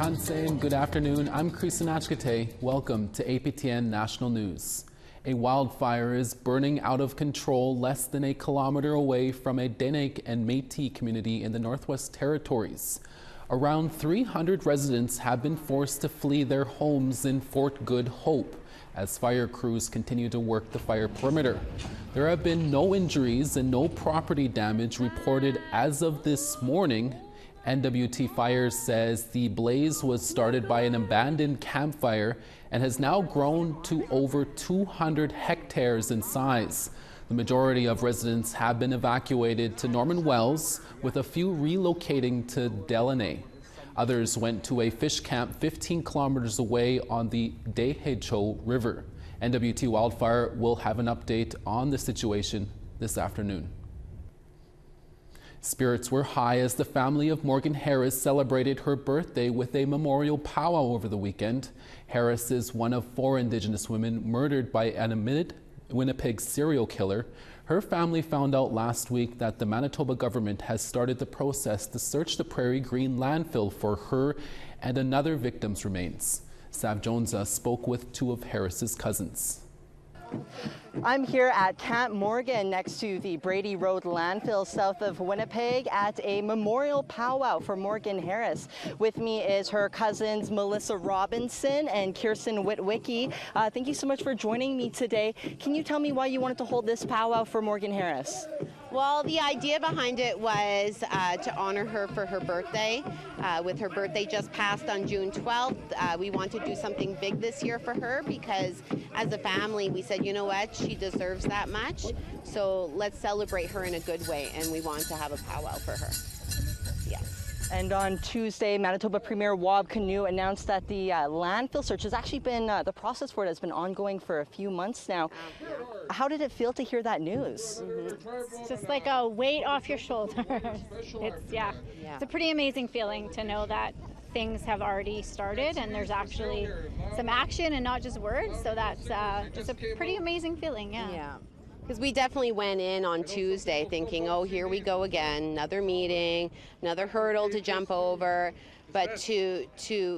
Kansen, good afternoon. I'm Creeson Agecoutay. Welcome to APTN National News. A wildfire is burning out of control less than a kilometre away from a Dene and Métis community in the Northwest Territories. Around 300 residents have been forced to flee their homes in Fort Good Hope as fire crews continue to work the fire perimeter. There have been no injuries and no property damage reported as of this morning. NWT Fire says the blaze was started by an abandoned campfire and has now grown to over 200 hectares in size. The majority of residents have been evacuated to Norman Wells, with a few relocating to Dene. Others went to a fish camp 15 kilometers away on the Agecoutay River. NWT Wildfire will have an update on the situation this afternoon. Spirits were high as the family of Morgan Harris celebrated her birthday with a memorial powwow over the weekend. Harris is one of 4 Indigenous women murdered by an admitted Winnipeg serial killer. Her family found out last week that the Manitoba government has started the process to search the Prairie Green landfill for her and another victim's remains. Sav Jonesa spoke with 2 of Harris's cousins. I'm here at Camp Morgan next to the Brady Road landfill south of Winnipeg at a memorial powwow for Morgan Harris. With me is her cousins Melissa Robinson and Kirsten Witwicky. Thank you so much for joining me today. Can you tell me why you wanted to hold this powwow for Morgan Harris? Well, the idea behind it was to honor her for her birthday. With her birthday just passed on June 12th, we want to do something big this year for her because as a family we said, you know what, she deserves that much. So let's celebrate her in a good way, and we want to have a powwow for her. Yes. And on Tuesday, Manitoba Premier Wab Kinew announced that the landfill search has actually been, the process for it has been ongoing for a few months now. How did it feel to hear that news? It's just like a weight off your shoulders. It's a pretty amazing feeling to know that things have already started and there's actually some action and not just words. So that's just a pretty amazing feeling, Yeah. Because we definitely went in on Tuesday thinking, oh, here we go again, another meeting, another hurdle to jump over. But to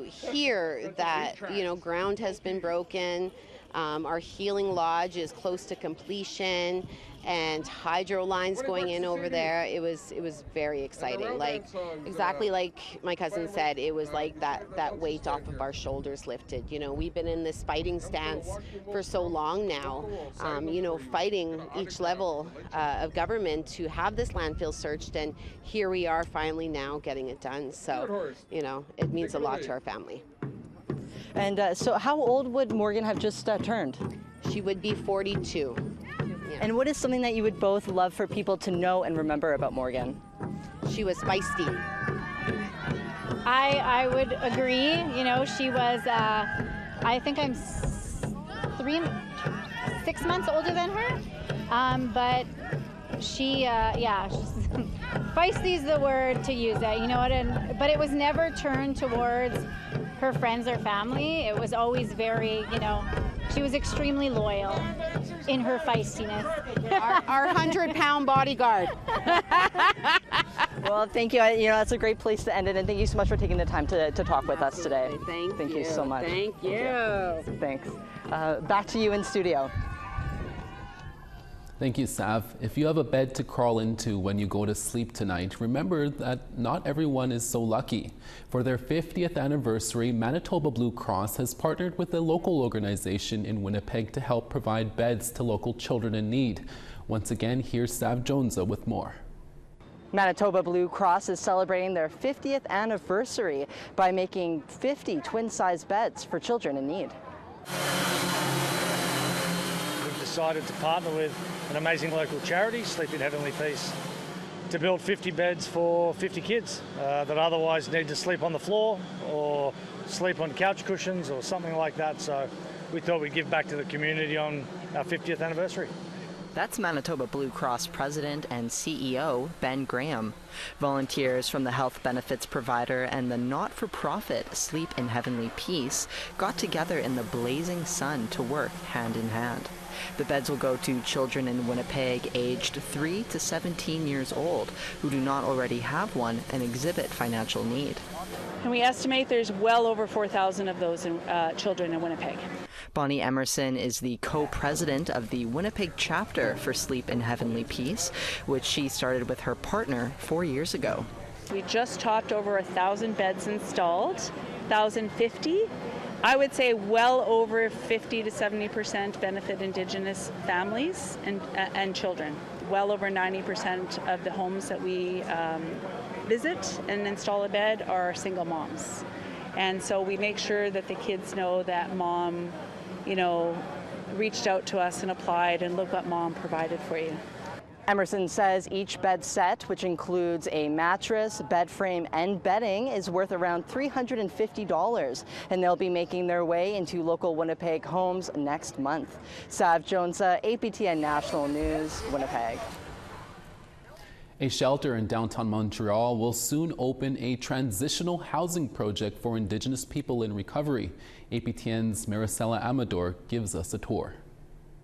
hear that, you know, ground has been broken, our healing lodge is close to completion, and hydro lines going in over there, it was very exciting. Like exactly like my cousin said, it was like that weight off of our shoulders lifted. You know, we've been in this fighting stance for so long now, you know, fighting each level of government to have this landfill searched, and here we are finally now getting it done. So, you know, it means a lot to our family. And so how old would Morgan have just turned? She would be 42. Yeah. And what is something that you would both love for people to know and remember about Morgan? She was feisty. I would agree. You know, she was, I think I'm 6 months older than her. But she, feisty is the word to use that, you know what? But it was never turned towards her friends or family. It was always very, you know, she was extremely loyal in her feistiness. Our 100-pound bodyguard. Well, thank you. You know, that's a great place to end it, and thank you so much for taking the time to talk with us today. Thank you. You so much. Thank you. Thanks. Back to you in studio. Thank you, Sav. If you have a bed to crawl into when you go to sleep tonight, remember that not everyone is so lucky. For their 50th anniversary, Manitoba Blue Cross has partnered with a local organization in Winnipeg to help provide beds to local children in need. Once again, here's Sav Jonesa with more. Manitoba Blue Cross is celebrating their 50th anniversary by making 50 twin-size beds for children in need. We've decided to partner with an amazing local charity, Sleep in Heavenly Peace, to build 50 beds for 50 kids that otherwise need to sleep on the floor or sleep on couch cushions or something like that. So we thought we'd give back to the community on our 50th anniversary. That's Manitoba Blue Cross President and CEO Ben Graham. Volunteers from the health benefits provider and the not-for-profit Sleep in Heavenly Peace got together in the blazing sun to work hand in hand. The beds will go to children in Winnipeg aged 3 to 17 years old who do not already have one and exhibit financial need. And we estimate there's well over 4,000 of those children in Winnipeg. Bonnie Emerson is the co-president of the Winnipeg chapter for Sleep in Heavenly Peace, which she started with her partner 4 years ago. We just topped over 1,000 beds installed, 1,050. I would say well over 50 to 70% benefit Indigenous families and children. Well over 90% of the homes that we visit and install a bed are single moms. And so we make sure that the kids know that mom, reached out to us and applied, and look what mom provided for you. Emerson says each bed set, which includes a mattress, bed frame, and bedding, is worth around $350, and they'll be making their way into local Winnipeg homes next month. Sav Jones, APTN National News, Winnipeg. A shelter in downtown Montreal will soon open a transitional housing project for Indigenous people in recovery. APTN's Maricela Amador gives us a tour.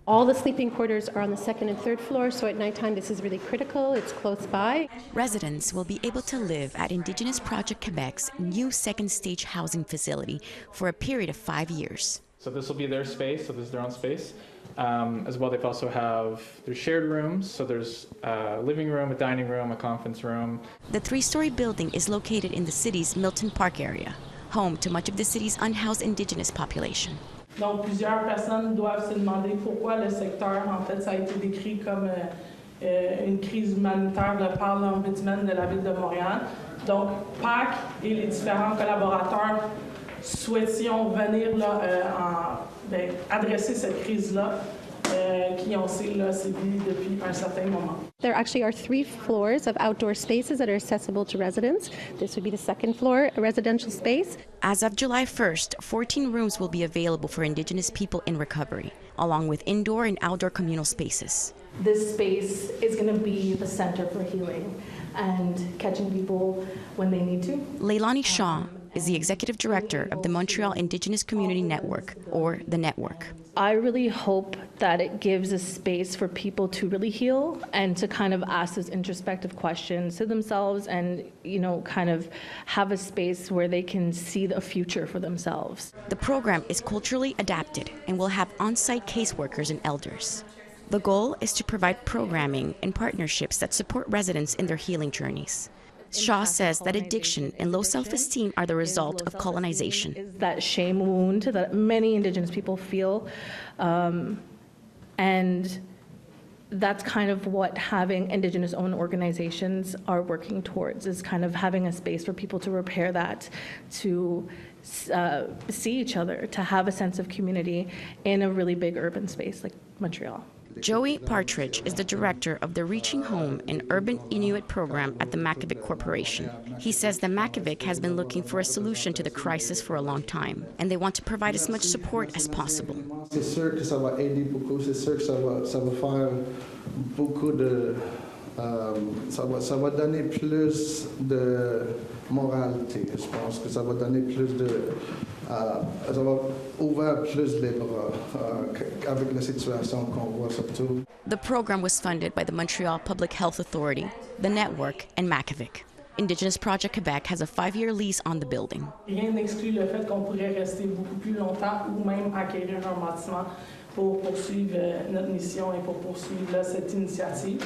All the sleeping quarters are on the second and third floor, so at nighttime this is really critical. It's close by. Residents will be able to live at Indigenous Project Quebec's new second stage housing facility for a period of 5 years. So this will be their space, so this is their own space. As well, they also have their shared rooms, so there's a living room, a dining room, a conference room. The 3-story building is located in the city's Milton Park area, home to much of the city's unhoused Indigenous population. Donc, plusieurs personnes doivent se demander pourquoi le secteur, en fait, ça a été décrit comme une crise humanitaire par l'Ombudsman de la Ville de Montréal. Donc, PAC et les différents collaborateurs souhaitions venir là, adresser cette crise-là qui ont sévi depuis un certain moment. There actually are 3 floors of outdoor spaces that are accessible to residents. This would be the second floor, a residential space. As of July 1st, 14 rooms will be available for Indigenous people in recovery, along with indoor and outdoor communal spaces. This space is going to be the center for healing and catching people when they need to. Leilani Shaw is the executive director of the Montreal Indigenous Community Network, or the Network. I really hope that it gives a space for people to really heal and to kind of ask those introspective questions to themselves and, kind of have a space where they can see the future for themselves. The program is culturally adapted and will have on-site caseworkers and elders. The goal is to provide programming and partnerships that support residents in their healing journeys. Shaw says that addiction and low self-esteem are the result of colonization. Is that shame wound that many Indigenous people feel, and that's kind of what having Indigenous-owned organizations are working towards, is kind of having a space for people to repair that, to see each other, to have a sense of community in a really big urban space like Montreal. Joey Partridge is the director of the Reaching Home, an urban Inuit program at the Makivik Corporation. He says the Makivik has been looking for a solution to the crisis for a long time, and they want to provide as much support as possible. C'est sûr que ça va aider beaucoup, c'est sûr que ça va faire beaucoup de... ça va donner plus de moralité. Je pense que ça va donner plus de... ça va ouvrir plus les bras avec la situation qu'on voit surtout. The program was funded by the Montreal Public Health Authority, the Network, and Makivik. Indigenous Project Quebec has a 5-year lease on the building. Rien n'exclut le fait qu'on pourrait rester beaucoup plus longtemps ou même acquérir un bâtiment pour poursuivre notre mission et pour poursuivre cette initiative.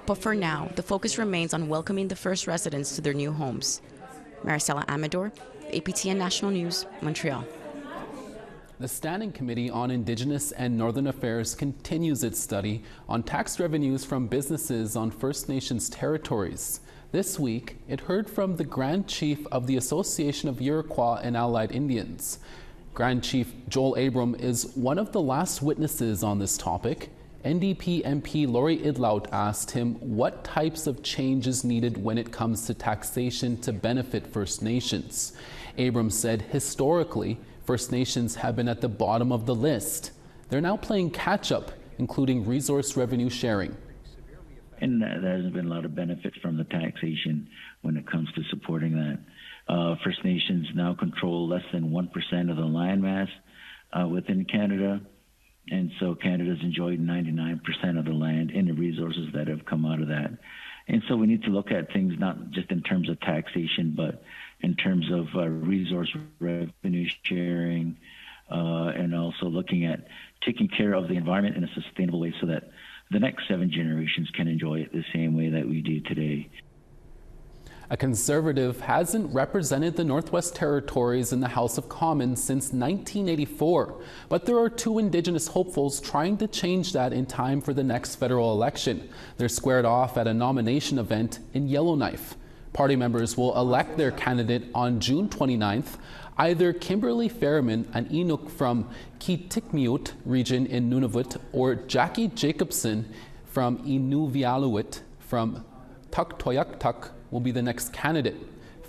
But for now, the focus remains on welcoming the first residents to their new homes. Maricela Amador, APTN National News, Montreal. The Standing Committee on Indigenous and Northern Affairs continues its study on tax revenues from businesses on First Nations territories. This week, it heard from the Grand Chief of the Association of Iroquois and Allied Indians. Grand Chief Joel Abram is one of the last witnesses on this topic. NDP MP Laurie Idlaut asked him what types of changes needed when it comes to taxation to benefit First Nations. Abrams said historically, First Nations have been at the bottom of the list. They're now playing catch-up, including resource revenue sharing. And there hasn't been a lot of benefits from the taxation when it comes to supporting that. First Nations now control less than 1% of the land mass within Canada. And so Canada's enjoyed 99% of the land and the resources that have come out of that. And so we need to look at things not just in terms of taxation, but in terms of resource revenue sharing, and also looking at taking care of the environment in a sustainable way so that the next 7 generations can enjoy it the same way that we do today. A Conservative hasn't represented the Northwest Territories in the House of Commons since 1984, but there are 2 Indigenous hopefuls trying to change that in time for the next federal election. They're squared off at a nomination event in Yellowknife. Party members will elect their candidate on June 29th. Either Kimberly Fairman, an Inuk from Kitikmeot region in Nunavut, or Jackie Jacobson from Inuvialuit from Tuktoyaktuk will be the next candidate.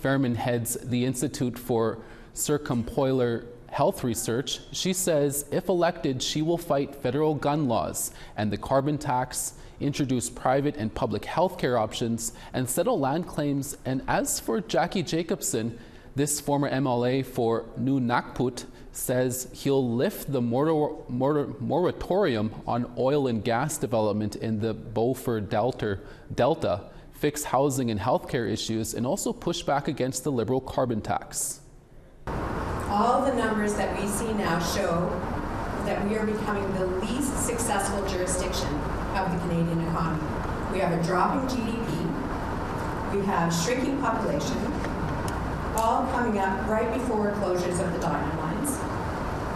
Fairman heads the Institute for Circumpolar Health Research. She says if elected, she will fight federal gun laws and the carbon tax, introduce private and public health care options, and settle land claims. And as for Jackie Jacobson, this former MLA for Nunavut says he'll lift the moratorium on oil and gas development in the Beaufort Delta, fix housing and healthcare issues, and also push back against the Liberal carbon tax. All the numbers that we see now show that we are becoming the least successful jurisdiction of the Canadian economy. We have a drop in GDP, we have shrinking population, all coming up right before closures of the diamond mines.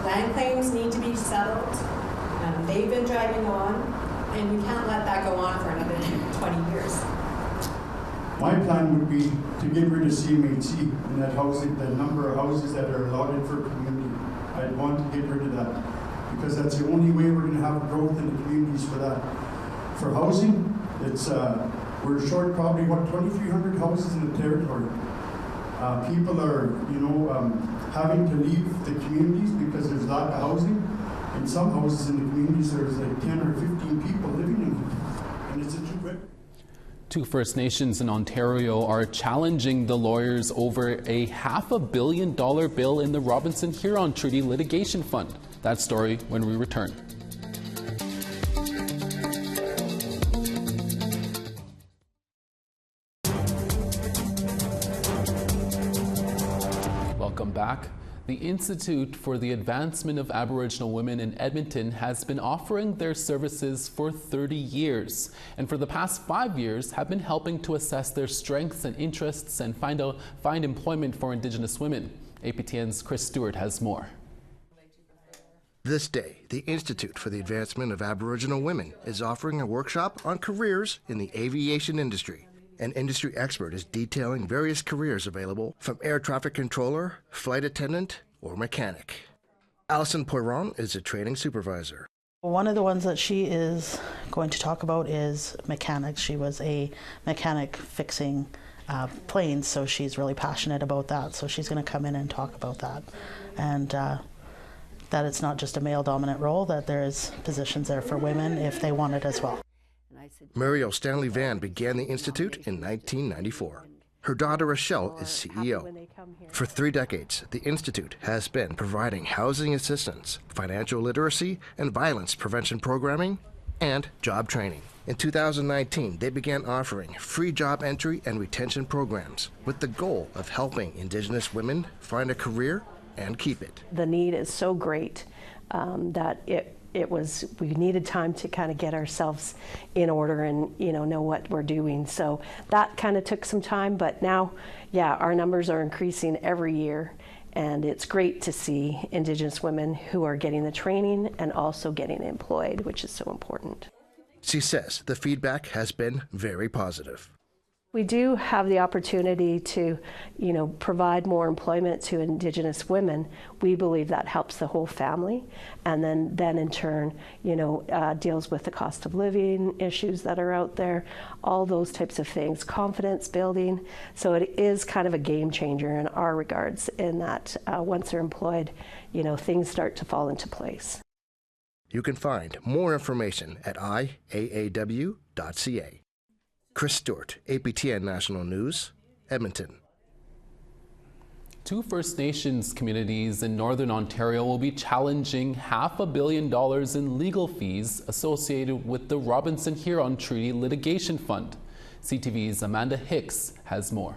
Land claims need to be settled. They've been dragging on, and we can't let that go on for another 20 years. My plan would be to get rid of CMHC and that housing, the number of houses that are allotted for community. I'd want to get rid of that because that's the only way we're going to have growth in the communities for that. For housing, it's we're short probably 2,300 houses in the territory. People are, having to leave the communities because there's lack of housing. In some houses in the communities, there's like 10 or 15 people living in them, and it's a two-bed. 2 First Nations in Ontario are challenging the lawyers over a $500 million bill in the Robinson-Huron Treaty Litigation Fund. That story when we return. Welcome back. The Institute for the Advancement of Aboriginal Women in Edmonton has been offering their services for 30 years, and for the past 5 years have been helping to assess their strengths and interests and find employment for Indigenous women. APTN's Chris Stewart has more. This day, the Institute for the Advancement of Aboriginal Women is offering a workshop on careers in the aviation industry. An industry expert is detailing various careers available from air traffic controller, flight attendant, or mechanic. Alison Poiron is a training supervisor. One of the ones that she is going to talk about is mechanics. She was a mechanic fixing planes, so she's really passionate about that. So she's going to come in and talk about that. And that it's not just a male-dominant role, that there is positions there for women if they want it as well. Muriel Stanley Van began the Institute in 1994. Her daughter Rochelle is CEO. For 3 decades, the Institute has been providing housing assistance, financial literacy and violence prevention programming, and job training. In 2019, they began offering free job entry and retention programs with the goal of helping Indigenous women find a career and keep it. The need is so great that we needed time to kind of get ourselves in order and know what we're doing. So that kind of took some time, but now, yeah, our numbers are increasing every year, and it's great to see Indigenous women who are getting the training and also getting employed, which is so important. She says the feedback has been very positive. We do have the opportunity to, provide more employment to Indigenous women. We believe that helps the whole family, and then in turn, deals with the cost of living issues that are out there, all those types of things, confidence building. So it is kind of a game changer in our regards in that once they're employed, things start to fall into place. You can find more information at iaaw.ca. Chris Stewart, APTN National News, Edmonton. 2 First Nations communities in Northern Ontario will be challenging $500 million in legal fees associated with the Robinson-Huron Treaty Litigation Fund. CTV's Amanda Hicks has more.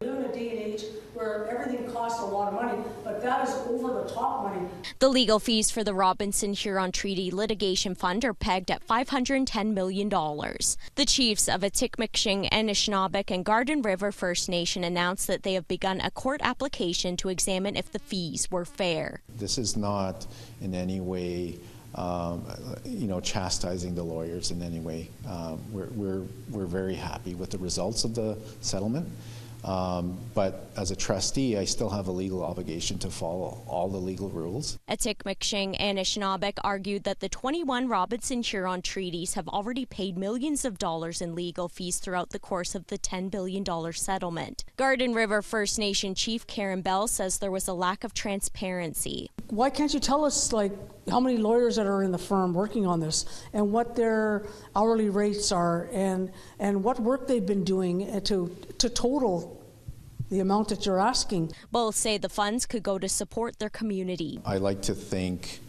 We live in a day and age where everything costs a lot of money, but that is over the top money. The legal fees for the Robinson-Huron Treaty Litigation Fund are pegged at $510 million. The chiefs of Atikmikshing, Anishinaabeg, and Garden River First Nation announced that they have begun a court application to examine if the fees were fair. This is not in any way chastising the lawyers in any way. We're very happy with the results of the settlement. But as a trustee, I still have a legal obligation to follow all the legal rules. Atikmikshing and Anishinaabeg argued that the 21 Robinson-Huron treaties have already paid millions of dollars in legal fees throughout the course of the $10 billion settlement. Garden River First Nation Chief Karen Bell says there was a lack of transparency. Why can't you tell us, like, how many lawyers that are in the firm working on this and what their hourly rates are and what work they've been doing to total the amount that you're asking? Both say the funds could go to support their community. I like to think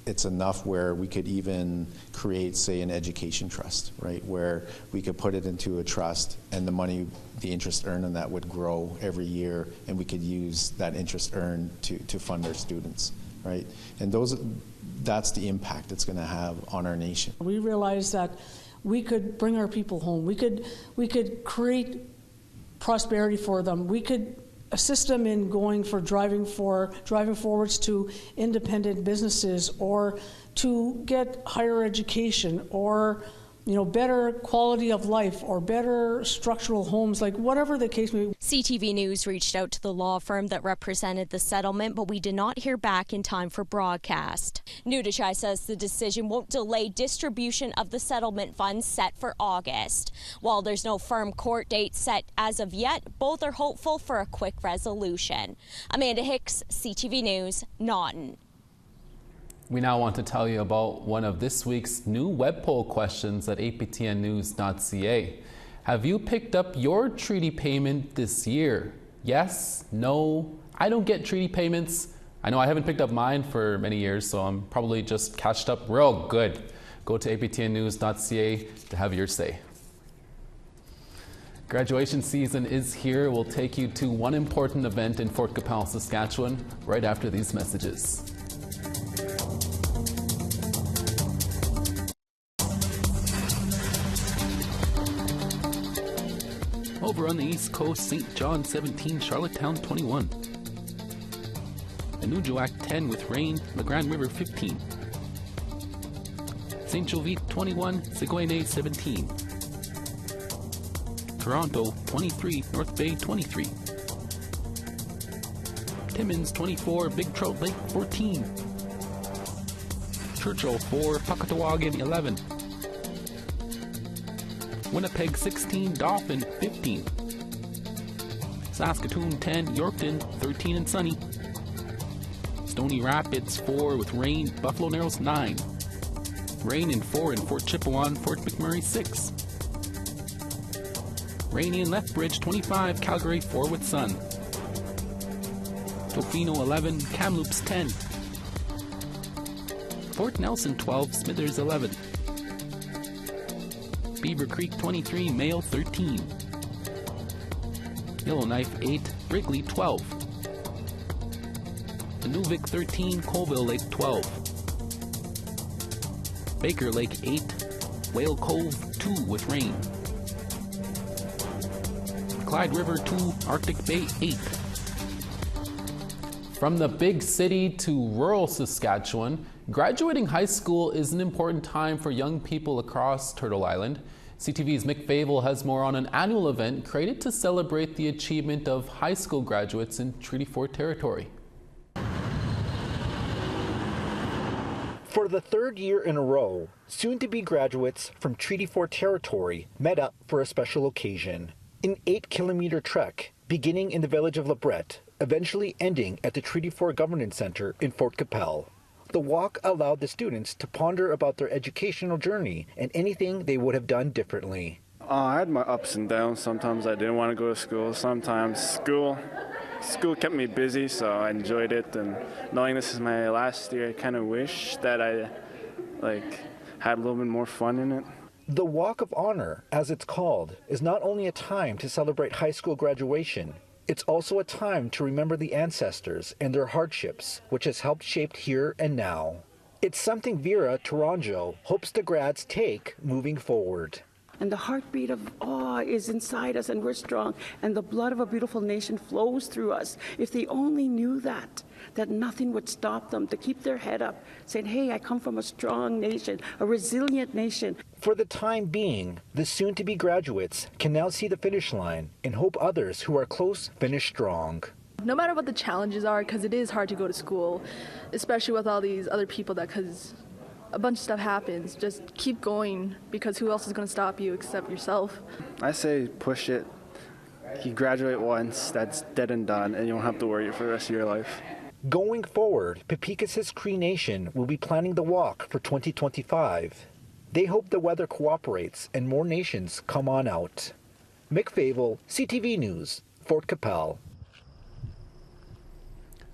it's enough where we could even create, say, an education trust, right, where we could put it into a trust and the money, the interest earned on that would grow every year, and we could use that interest earned to fund our students, right? And that's the impact it's going to have on our nation. We realized that we could bring our people home. We could create prosperity for them. We could assist them in driving forwards to independent businesses, or to get higher education, or better quality of life, or better structural homes, like whatever the case may be. CTV News reached out to the law firm that represented the settlement, but we did not hear back in time for broadcast. Nudishai says the decision won't delay distribution of the settlement funds set for August. While there's no firm court date set as of yet, both are hopeful for a quick resolution. Amanda Hicks, CTV News, Naughton. We now want to tell you about one of this week's new web poll questions at aptnnews.ca. Have you picked up your treaty payment this year? Yes? No? I don't get treaty payments. I know I haven't picked up mine for many years, so I'm probably just catched up real good. Go to aptnnews.ca to have your say. Graduation season is here. We'll take you to one important event in Fort Qu'Appelle, Saskatchewan, right after these messages. Over on the East Coast, St. John 17, Charlottetown 21. Anujuak 10 with rain, La Grande River 15. St. Jovite 21, Sigouin 17. Toronto 23, North Bay 23. Timmins 24, Big Trout Lake 14. Churchill 4, Pukatawagan 11. Winnipeg 16, Dauphin 15. Saskatoon 10, Yorkton 13 and sunny. Stony Rapids 4 with rain, Buffalo Narrows 9. Rain and 4 in Fort Chipewyan, Fort McMurray 6. Rainy in Lethbridge 25, Calgary 4 with sun. Tofino 11, Kamloops 10. Fort Nelson 12, Smithers 11. Beaver Creek 23, Mayo 13. Yellowknife 8, Wrigley 12. Inuvik 13, Colville Lake 12. Baker Lake 8, Whale Cove 2 with rain. Clyde River 2, Arctic Bay 8. From the big city to rural Saskatchewan, graduating high school is an important time for young people across Turtle Island. CTV's Mick Favel has more on an annual event created to celebrate the achievement of high school graduates in Treaty 4 territory. For the third year in a row, soon-to-be graduates from Treaty 4 territory met up for a special occasion. An 8-kilometer trek beginning in the village of Lebret, eventually ending at the Treaty 4 Governance Centre in Fort Qu'Appelle. The walk allowed the students to ponder about their educational journey and anything they would have done differently. I had my ups and downs. Sometimes I didn't want to go to school. Sometimes school kept me busy, so I enjoyed it. And knowing this is my last year, I kind of wish that I had a little bit more fun in it. The Walk of Honor, as it's called, is not only a time to celebrate high school graduation, it's also a time to remember the ancestors and their hardships, which has helped shape here and now. It's something Vera Toronjo hopes the grads take moving forward. And the heartbeat of awe is inside us, and we're strong, and the blood of a beautiful nation flows through us. If they only knew that nothing would stop them, to keep their head up, saying, hey, I come from a strong nation, a resilient nation. For the time being, the soon-to-be graduates can now see the finish line and hope others who are close finish strong. No matter what the challenges are, because it is hard to go to school, especially with all these other people, because a bunch of stuff happens, just keep going, because who else is going to stop you except yourself? I say push it. You graduate once, that's dead and done, and you won't have to worry for the rest of your life. Going forward, Pepikas's Cree Nation will be planning the walk for 2025. They hope the weather cooperates and more nations come on out. Mick Favel, CTV News, Fort Capel.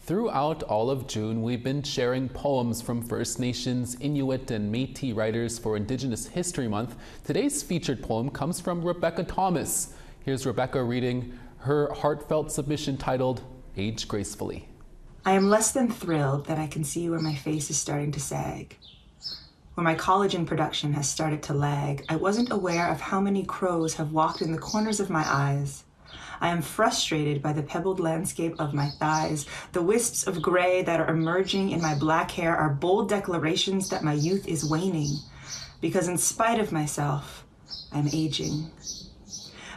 Throughout all of June, we've been sharing poems from First Nations, Inuit, and Métis writers for Indigenous History Month. Today's featured poem comes from Rebecca Thomas. Here's Rebecca reading her heartfelt submission titled, Age Gracefully. I am less than thrilled that I can see where my face is starting to sag. Where my collagen production has started to lag, I wasn't aware of how many crows have walked in the corners of my eyes. I am frustrated by the pebbled landscape of my thighs. The wisps of gray that are emerging in my black hair are bold declarations that my youth is waning, because in spite of myself, I'm aging.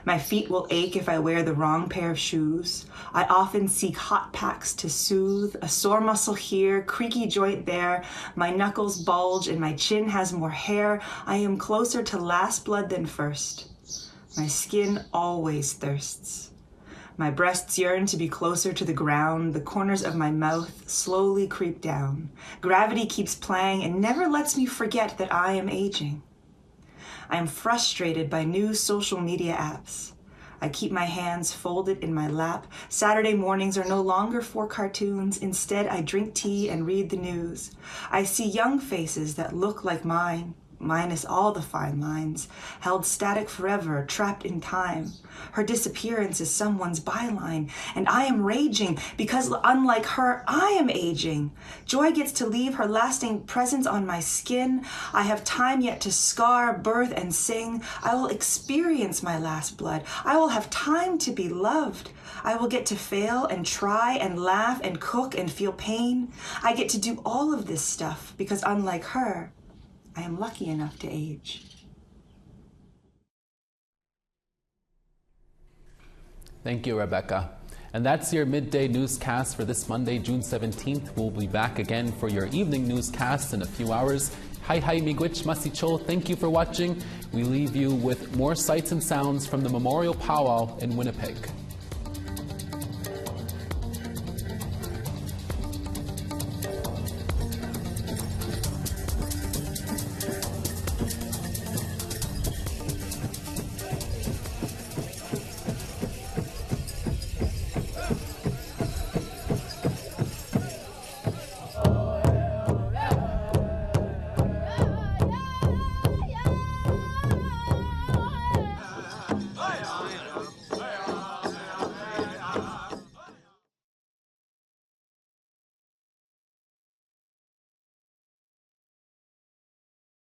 My feet will ache if I wear the wrong pair of shoes. I often seek hot packs to soothe, a sore muscle here, creaky joint there. My knuckles bulge and my chin has more hair. I am closer to last blood than first. My skin always thirsts. My breasts yearn to be closer to the ground. The corners of my mouth slowly creep down. Gravity keeps playing and never lets me forget that I am aging. I am frustrated by new social media apps. I keep my hands folded in my lap. Saturday mornings are no longer for cartoons. Instead, I drink tea and read the news. I see young faces that look like mine, minus all the fine lines, held static forever, trapped in time. Her disappearance is someone's byline, and I am raging because, unlike her, I am aging. Joy gets to leave her lasting presence on my skin. I have time yet to scar, birth, and sing. I will experience my last blood. I will have time to be loved. I will get to fail and try and laugh and cook and feel pain. I get to do all of this stuff because, unlike her, I am lucky enough to age. Thank you, Rebecca. And that's your midday newscast for this Monday, June 17th. We'll be back again for your evening newscast in a few hours. Hi miigwech masicho. Thank you for watching. We leave you with more sights and sounds from the Memorial Powwow in Winnipeg.